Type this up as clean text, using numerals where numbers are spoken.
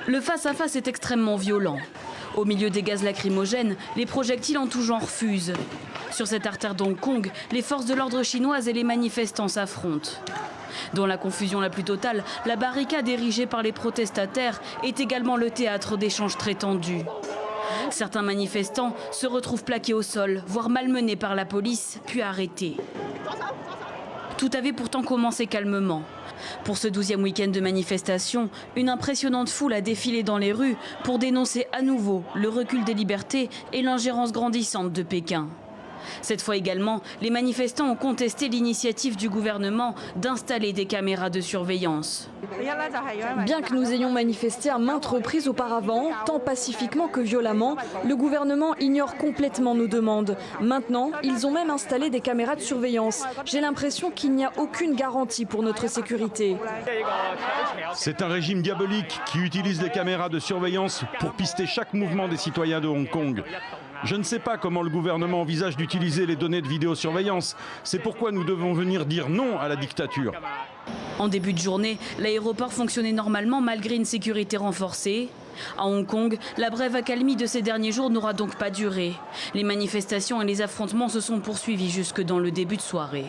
Le face-à-face est extrêmement violent. Au milieu des gaz lacrymogènes, les projectiles en tout genre fusent. Sur cette artère d'Hong Kong, les forces de l'ordre chinoises et les manifestants s'affrontent. Dans la confusion la plus totale, la barricade érigée par les protestataires est également le théâtre d'échanges très tendus. Certains manifestants se retrouvent plaqués au sol, voire malmenés par la police, puis arrêtés. Tout avait pourtant commencé calmement. Pour ce 12e week-end de manifestation, une impressionnante foule a défilé dans les rues pour dénoncer à nouveau le recul des libertés et l'ingérence grandissante de Pékin. Cette fois également, les manifestants ont contesté l'initiative du gouvernement d'installer des caméras de surveillance. Bien que nous ayons manifesté à maintes reprises auparavant, tant pacifiquement que violemment, le gouvernement ignore complètement nos demandes. Maintenant, ils ont même installé des caméras de surveillance. J'ai l'impression qu'il n'y a aucune garantie pour notre sécurité. C'est un régime diabolique qui utilise les caméras de surveillance pour pister chaque mouvement des citoyens de Hong Kong. Je ne sais pas comment le gouvernement envisage d'utiliser les données de vidéosurveillance. C'est pourquoi nous devons venir dire non à la dictature. En début de journée, l'aéroport fonctionnait normalement malgré une sécurité renforcée. À Hong Kong, la brève accalmie de ces derniers jours n'aura donc pas duré. Les manifestations et les affrontements se sont poursuivis jusque dans le début de soirée.